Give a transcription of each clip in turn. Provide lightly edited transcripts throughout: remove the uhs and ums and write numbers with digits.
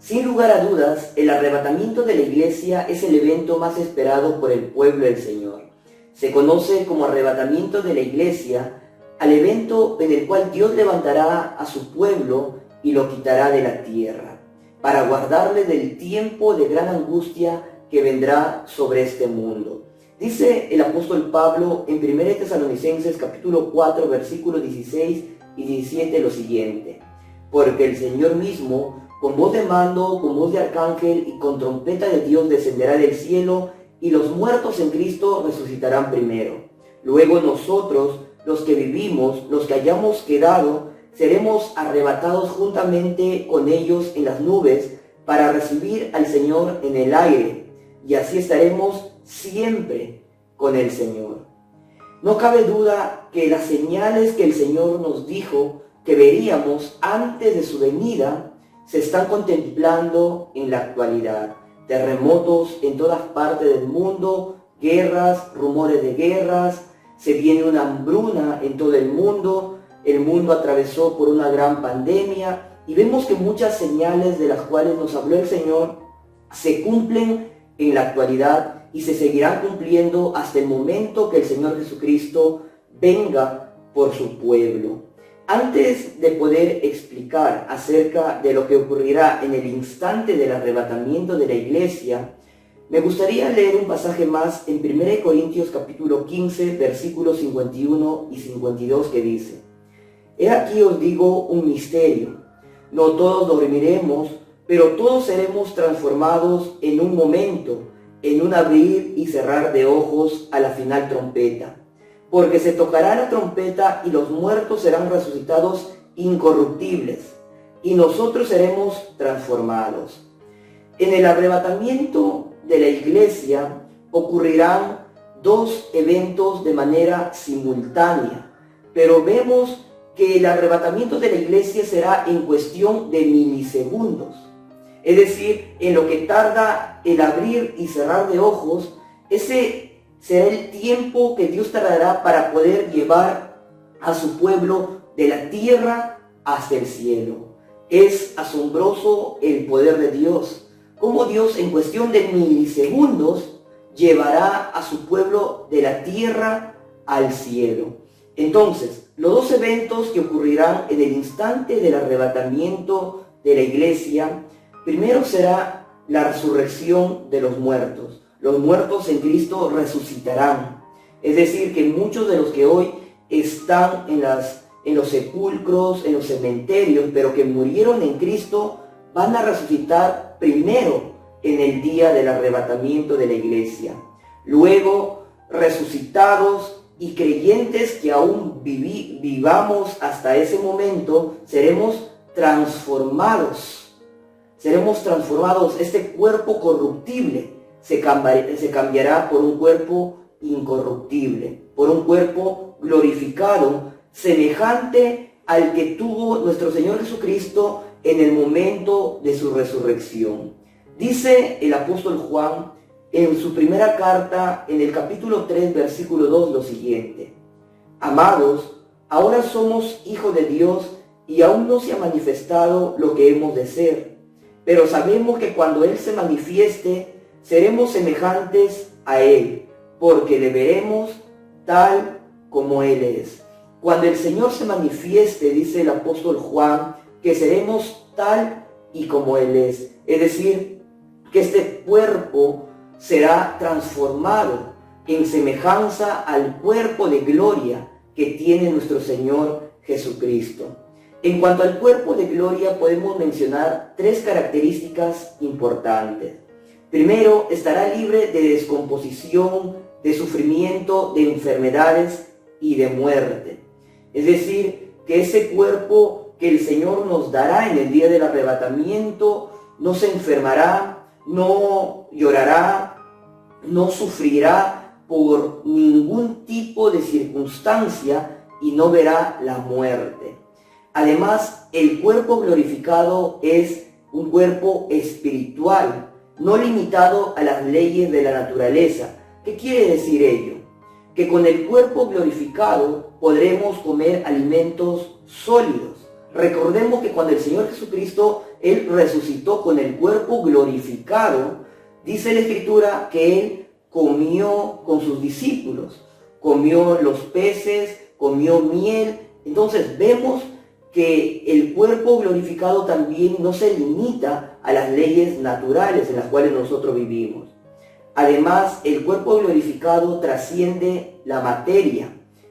Sin lugar a dudas, el arrebatamiento de la iglesia es el evento más esperado por el pueblo del Señor. Se conoce como arrebatamiento de la iglesia al evento en el cual Dios levantará a su pueblo y lo quitará de la tierra, para guardarle del tiempo de gran angustia que vendrá sobre este mundo. Dice el apóstol Pablo en 1 Tesalonicenses capítulo 4, versículos 16 y 17 lo siguiente: porque el Señor mismo, con voz de mando, con voz de arcángel y con trompeta de Dios descenderá del cielo, y los muertos en Cristo resucitarán primero. Luego nosotros, los que vivimos, los que hayamos quedado, seremos arrebatados juntamente con ellos en las nubes para recibir al Señor en el aire, y así estaremos siempre con el Señor. No cabe duda que las señales que el Señor nos dijo que veríamos antes de su venida se están contemplando en la actualidad. Terremotos en todas partes del mundo, guerras, rumores de guerras, se viene una hambruna en todo el mundo atravesó por una gran pandemia y vemos que muchas señales de las cuales nos habló el Señor se cumplen en la actualidad y se seguirán cumpliendo hasta el momento que el Señor Jesucristo venga por su pueblo. Antes de poder explicar acerca de lo que ocurrirá en el instante del arrebatamiento de la iglesia, me gustaría leer un pasaje más en 1 Corintios capítulo 15, versículos 51 y 52 que dice: He aquí os digo un misterio, no todos dormiremos, pero todos seremos transformados en un momento, en un abrir y cerrar de ojos a la final trompeta. Porque se tocará la trompeta y los muertos serán resucitados incorruptibles, y nosotros seremos transformados. En el arrebatamiento de la iglesia ocurrirán dos eventos de manera simultánea, pero vemos que el arrebatamiento de la iglesia será en cuestión de milisegundos. Es decir, en lo que tarda el abrir y cerrar de ojos, ese será el tiempo que Dios tardará para poder llevar a su pueblo de la tierra hasta el cielo. Es asombroso el poder de Dios, cómo Dios en cuestión de milisegundos llevará a su pueblo de la tierra al cielo. Entonces, los dos eventos que ocurrirán en el instante del arrebatamiento de la iglesia, primero será la resurrección de los muertos. Los muertos en Cristo resucitarán. Es decir, que muchos de los que hoy están en los sepulcros, en los cementerios, pero que murieron en Cristo, van a resucitar primero en el día del arrebatamiento de la iglesia. Luego, resucitados y creyentes que aún vivamos hasta ese momento, seremos transformados. Seremos transformados. Este cuerpo corruptible se cambiará por un cuerpo incorruptible, por un cuerpo glorificado, semejante al que tuvo nuestro Señor Jesucristo en el momento de su resurrección. Dice el apóstol Juan en su primera carta, en el capítulo 3, versículo 2, lo siguiente: Amados, ahora somos hijos de Dios y aún no se ha manifestado lo que hemos de ser, pero sabemos que cuando Él se manifieste, seremos semejantes a Él, porque le veremos tal como Él es. Cuando el Señor se manifieste, dice el apóstol Juan, que seremos tal y como Él es. Es decir, que este cuerpo será transformado en semejanza al cuerpo de gloria que tiene nuestro Señor Jesucristo. En cuanto al cuerpo de gloria, podemos mencionar tres características importantes. Primero, estará libre de descomposición, de sufrimiento, de enfermedades y de muerte. Es decir, que ese cuerpo que el Señor nos dará en el día del arrebatamiento no se enfermará, no llorará, no sufrirá por ningún tipo de circunstancia y no verá la muerte. Además, el cuerpo glorificado es un cuerpo espiritual, no limitado a las leyes de la naturaleza. ¿Qué quiere decir ello? Que con el cuerpo glorificado podremos comer alimentos sólidos. Recordemos que cuando el Señor Jesucristo Él resucitó con el cuerpo glorificado, dice la Escritura que Él comió con sus discípulos, comió los peces, comió miel. Entonces vemos que el cuerpo glorificado también no se limita a las leyes naturales en las cuales nosotros vivimos. Además, el cuerpo glorificado trasciende la materia,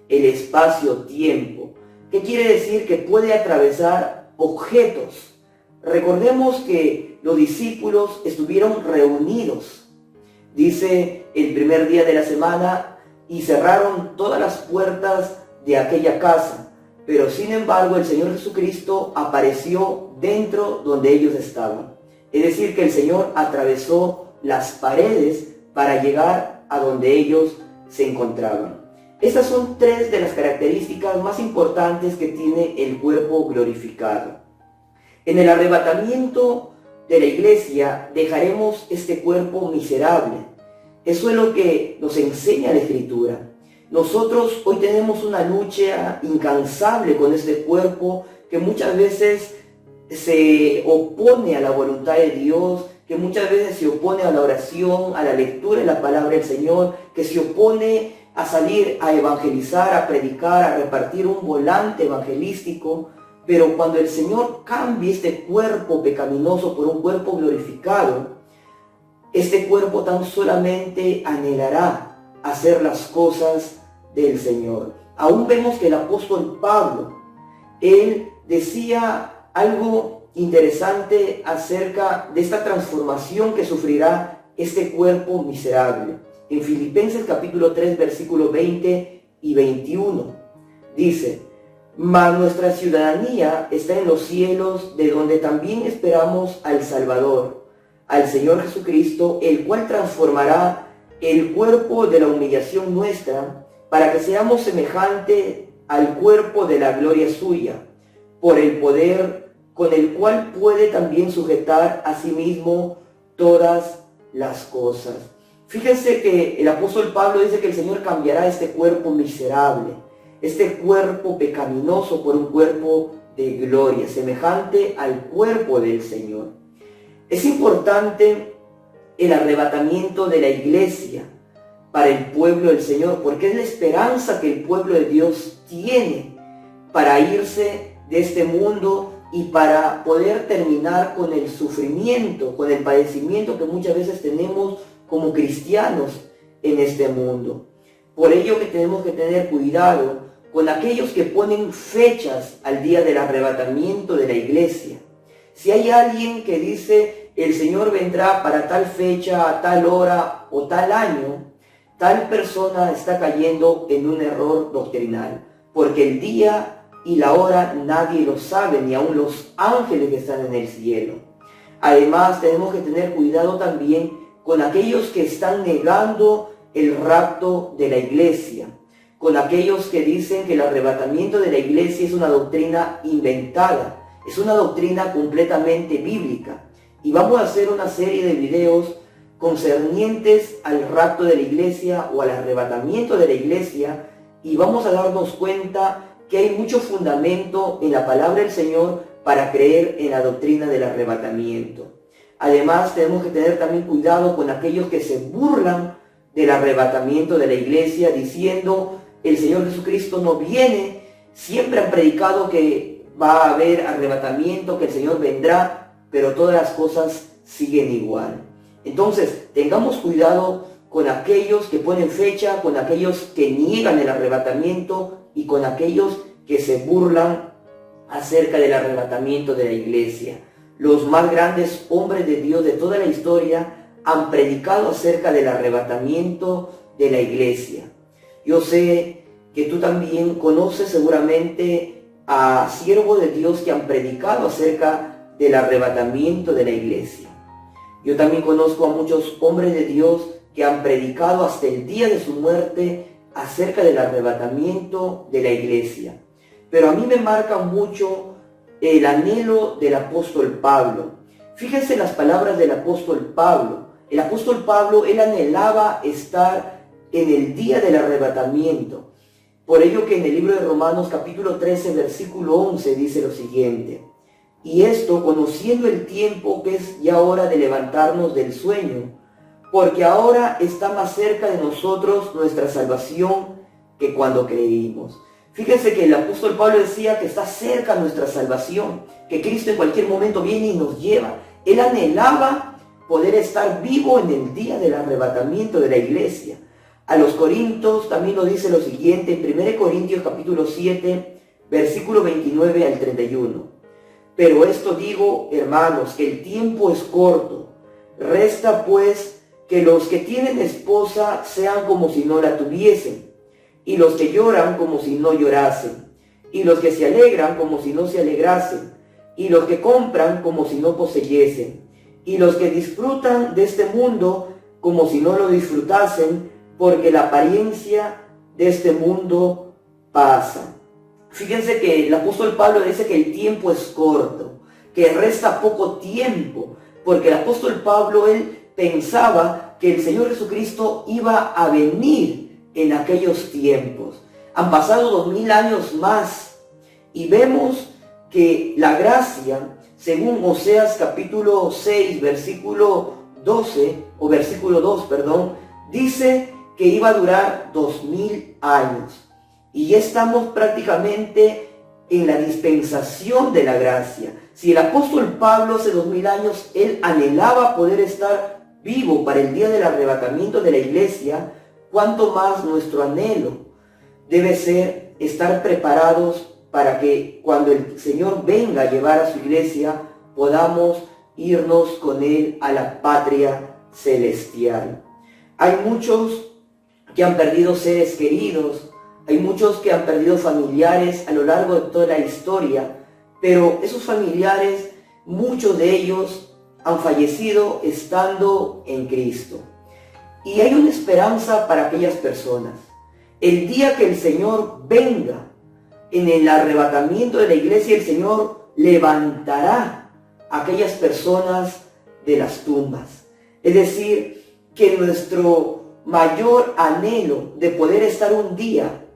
el espacio-tiempo. ¿Qué quiere decir? Que puede atravesar objetos. Recordemos que los discípulos estuvieron reunidos, dice el primer día de la semana, y cerraron todas las puertas de aquella casa. Pero sin embargo el Señor Jesucristo apareció dentro donde ellos estaban. Es decir, que el Señor atravesó las paredes para llegar a donde ellos se encontraban. Estas son tres de las características más importantes que tiene el cuerpo glorificado. En el arrebatamiento de la iglesia dejaremos este cuerpo miserable. Eso es lo que nos enseña la Escritura. Nosotros hoy tenemos una lucha incansable con este cuerpo que muchas veces se opone a la voluntad de Dios, que muchas veces se opone a la oración, a la lectura de la palabra del Señor, que se opone a salir a evangelizar, a predicar, a repartir un volante evangelístico. Pero cuando el Señor cambie este cuerpo pecaminoso por un cuerpo glorificado, este cuerpo tan solamente anhelará hacer las cosas del Señor. Aún vemos que el apóstol Pablo, él decía algo interesante acerca de esta transformación que sufrirá este cuerpo miserable. En Filipenses capítulo 3, versículos 20 y 21, dice: mas nuestra ciudadanía está en los cielos, de donde también esperamos al Salvador, al Señor Jesucristo, el cual transformará el cuerpo de la humillación nuestra, para que seamos semejantes al cuerpo de la gloria suya, por el poder con el cual puede también sujetar a sí mismo todas las cosas. Fíjense que el apóstol Pablo dice que el Señor cambiará este cuerpo miserable, este cuerpo pecaminoso, por un cuerpo de gloria, semejante al cuerpo del Señor. Es importante el arrebatamiento de la iglesia para el pueblo del Señor, porque es la esperanza que el pueblo de Dios tiene para irse de este mundo y para poder terminar con el sufrimiento, con el padecimiento que muchas veces tenemos como cristianos en este mundo. Por ello que tenemos que tener cuidado con aquellos que ponen fechas al día del arrebatamiento de la iglesia. Si hay alguien que dice el Señor vendrá para tal fecha, a tal hora o tal año, tal persona está cayendo en un error doctrinal, porque el día y la hora nadie lo sabe, ni aun los ángeles que están en el cielo. Además, tenemos que tener cuidado también con aquellos que están negando el rapto de la iglesia, con aquellos que dicen que el arrebatamiento de la iglesia es una doctrina inventada, es una doctrina completamente bíblica. Y vamos a hacer una serie de videos concernientes al rapto de la iglesia o al arrebatamiento de la iglesia, y vamos a darnos cuenta que hay mucho fundamento en la palabra del Señor para creer en la doctrina del arrebatamiento. Además, tenemos que tener también cuidado con aquellos que se burlan del arrebatamiento de la iglesia, diciendo el Señor Jesucristo no viene. Siempre han predicado que va a haber arrebatamiento, que el Señor vendrá, pero todas las cosas siguen igual. Entonces, tengamos cuidado con aquellos que ponen fecha, con aquellos que niegan el arrebatamiento y con aquellos que se burlan acerca del arrebatamiento de la iglesia. Los más grandes hombres de Dios de toda la historia han predicado acerca del arrebatamiento de la iglesia. Yo sé que tú también conoces seguramente a siervos de Dios que han predicado acerca del arrebatamiento de la iglesia. Yo también conozco a muchos hombres de Dios que han predicado hasta el día de su muerte acerca del arrebatamiento de la iglesia. Pero a mí me marca mucho el anhelo del apóstol Pablo. Fíjense las palabras del apóstol Pablo. El apóstol Pablo, él anhelaba estar en el día del arrebatamiento. Por ello que en el libro de Romanos capítulo 13, versículo 11 dice lo siguiente: Y esto conociendo el tiempo que es ya hora de levantarnos del sueño, porque ahora está más cerca de nosotros nuestra salvación que cuando creímos. Fíjense que el apóstol Pablo decía que está cerca nuestra salvación, que Cristo en cualquier momento viene y nos lleva. Él anhelaba poder estar vivo en el día del arrebatamiento de la iglesia. A los Corintios también lo dice lo siguiente, en 1 Corintios capítulo 7, versículo 29 al 31. Pero esto digo, hermanos, que el tiempo es corto. Resta pues que los que tienen esposa sean como si no la tuviesen, y los que lloran como si no llorasen, y los que se alegran como si no se alegrasen, y los que compran como si no poseyesen, y los que disfrutan de este mundo como si no lo disfrutasen, porque la apariencia de este mundo pasa. Fíjense que el apóstol Pablo dice que el tiempo es corto, que resta poco tiempo, porque el apóstol Pablo, él pensaba que el Señor Jesucristo iba a venir en aquellos tiempos. Han pasado 2000 años más y vemos que la gracia, según Oseas capítulo 6, versículo 12, o versículo 2, dice que iba a durar 2000 años. Y ya estamos prácticamente en la dispensación de la gracia. Si el apóstol Pablo hace 2000 años, él anhelaba poder estar vivo para el día del arrebatamiento de la iglesia, cuánto más nuestro anhelo debe ser estar preparados para que cuando el Señor venga a llevar a su iglesia, podamos irnos con Él a la patria celestial. Hay muchos que han perdido seres queridos, hay muchos que han perdido familiares a lo largo de toda la historia, pero esos familiares, muchos de ellos han fallecido estando en Cristo. Y hay una esperanza para aquellas personas. El día que el Señor venga, en el arrebatamiento de la iglesia, el Señor levantará a aquellas personas de las tumbas. Es decir, que nuestro mayor anhelo de poder estar un día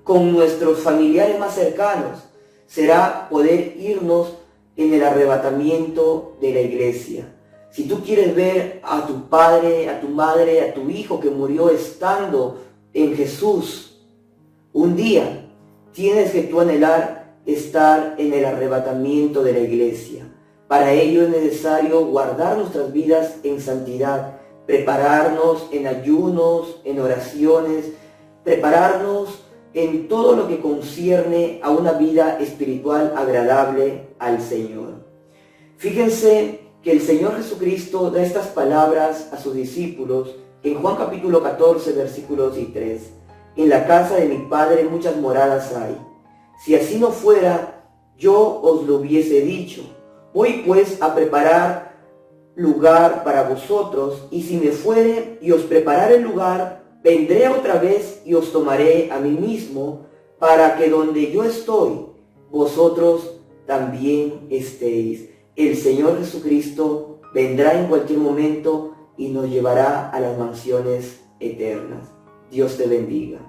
con nuestros familiares más cercanos será poder irnos en el arrebatamiento de la iglesia. Si tú quieres ver a tu padre, a tu madre, a tu hijo que murió estando en Jesús, un día tienes que tú anhelar estar en el arrebatamiento de la iglesia. Para ello es necesario guardar nuestras vidas en santidad, prepararnos en ayunos, en oraciones, prepararnos en todo lo que concierne a una vida espiritual agradable al Señor. Fíjense que el Señor Jesucristo da estas palabras a sus discípulos en Juan capítulo 14, versículos 2 y 3. En la casa de mi Padre muchas moradas hay. Si así no fuera, yo os lo hubiese dicho. Voy pues a preparar lugar para vosotros, y si me fuere y os preparare el lugar, vendré otra vez y os tomaré a mí mismo, para que donde yo estoy, vosotros también estéis. El Señor Jesucristo vendrá en cualquier momento y nos llevará a las mansiones eternas. Dios te bendiga.